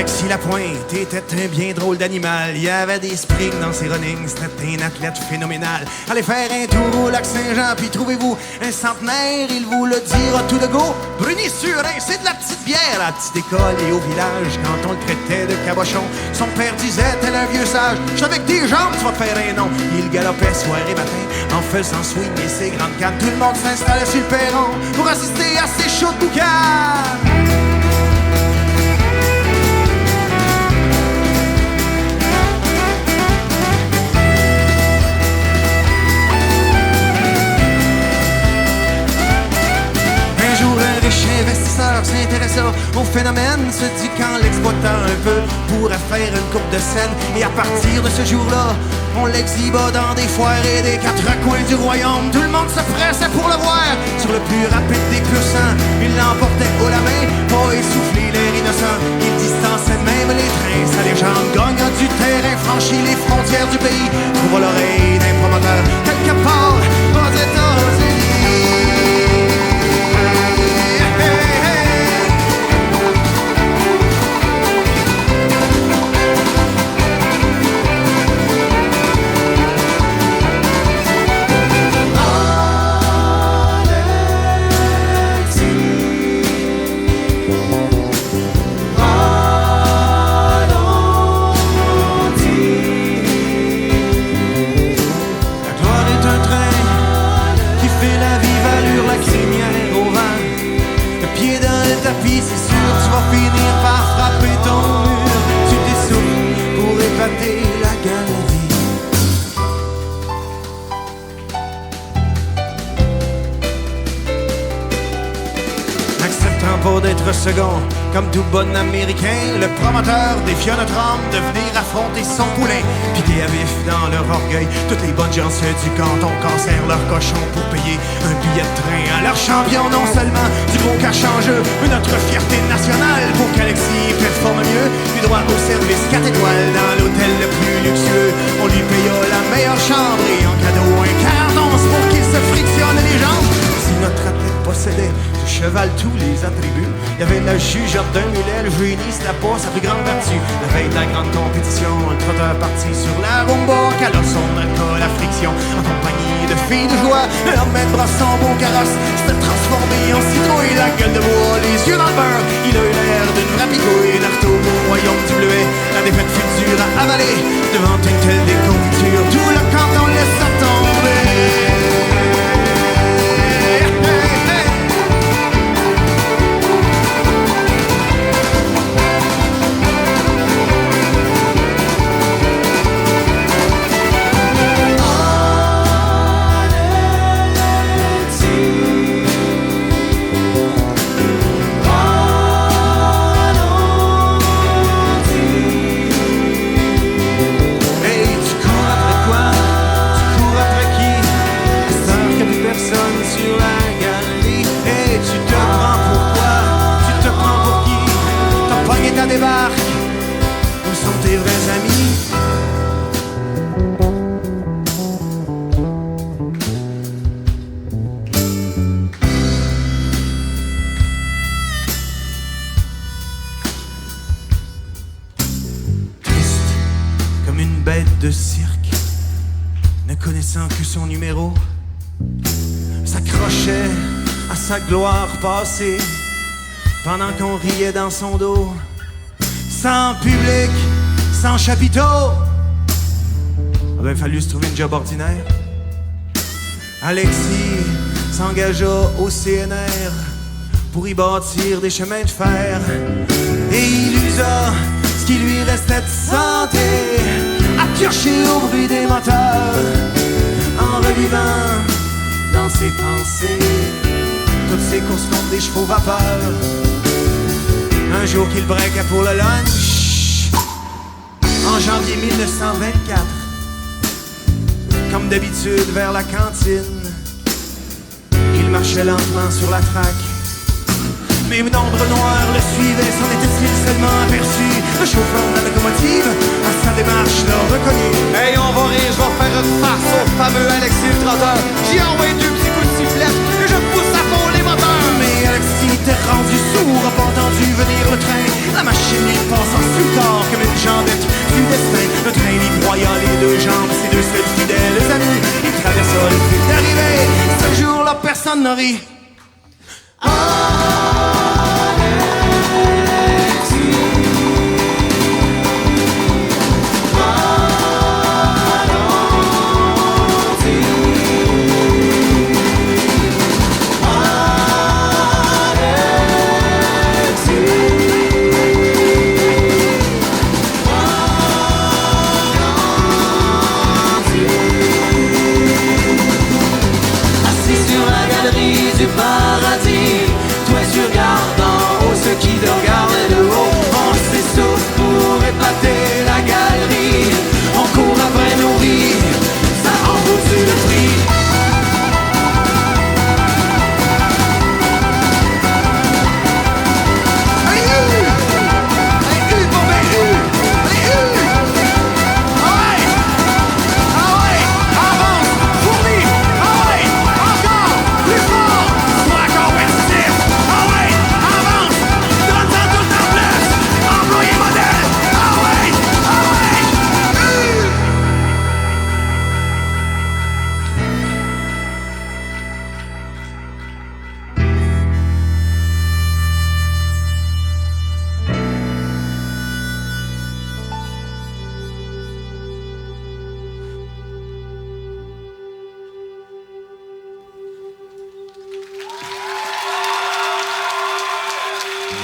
Alexis Lapointe était un bien drôle d'animal. Il y avait des springs dans ses runnings, c'était un athlète phénoménal. Allez faire un tour au lac Saint-Jean, puis trouvez-vous un centenaire, il vous le dira tout de go. Bruni-sur-Ain, c'est de la petite bière à la petite école et au village, quand on le traitait de cabochon. Son père disait, tel un vieux sage, j'suis avec tes jambes, tu vas faire un nom. Il galopait soir et matin, en faisant swinguer ses grandes cannes. Tout le monde s'installait sur le perron pour assister à ses shows de boucan. Investisseur s'intéressa au phénomène, se dit qu'en l'exploitant un peu pourrait faire une coupe de scène. Et à partir de ce jour-là, on l'exhiba dans des foires et des quatre coins du royaume. Tout le monde se pressait pour le voir. Sur le plus rapide des pur sang, il l'emportait haut la main, pas essoufflé l'air innocent. Il distançait même les trains. Sa légende gagna du terrain, franchit les frontières du pays, trouva l'oreille d'un promoteur quelque part aux États-Unis. D'être second, comme tout bon américain, le promoteur défia notre homme de venir affronter son poulain. Piqués à vif dans leur orgueil, toutes les bonnes gens du canton cassèrent leur cochon pour payer un billet de train à leur champion. Non seulement du gros cash en jeu, mais notre fierté nationale. Pour qu'Alexis performe mieux, du droit au service 4 étoiles dans l'hôtel le plus luxueux. On lui paya la meilleure chambre et en cadeau un quart d'once pour qu'il se frictionne les jambes. Si notre athlète possédait du cheval tous les attributs, il y avait la juge d'un mulet, le génie, c'était pas sa plus grande vertu. La veille de la grande compétition, le trotteur parti sur la rumba, cala son alcool à friction, en compagnie de filles de joie. L'homme même brasse son beau carrosse, s'était transformé en citrouille, la gueule de bois, les yeux dans le beurre. Il a eu l'air d'une vraie picouille, le retour au royaume du bleuet. La défaite fut dure à avaler, devant une telle déconfiture, tout le canton laissa tomber. Débarque, où sont tes vrais amis? Triste comme une bête de cirque, ne connaissant que son numéro, s'accrochait à sa gloire passée pendant qu'on riait dans son dos. Sans public, sans chapiteau, il avait fallu se trouver une job ordinaire. Alexis s'engagea au CNR pour y bâtir des chemins de fer. Et il usa ce qui lui restait de santé à piocher au bruit des moteurs, en revivant dans ses pensées toutes ses courses contre des chevaux vapeur. Un jour qu'il breakait pour le lunch, en janvier 1924, comme d'habitude vers la cantine, il marchait lentement sur la traque. Mais une ombre noire le suivait, s'en était-il seulement aperçu? Le chauffeur de la locomotive, à sa démarche, l'a reconnu. Hey, on va rire, je vais faire une farce au fameux Alexis le trotteur. J'y envoie 2 petits coups de sifflette et je pousse à fond les moteurs. Mais Alexis était rendu sourd, a pas entendu venir le train. La machine génie passant sous le corps comme une jambette du destin. Notre train il broya les deux jambes, ses deux seuls fidèles amis. Il traversa le fil d'arrivée, ce jour-là personne n'a ri.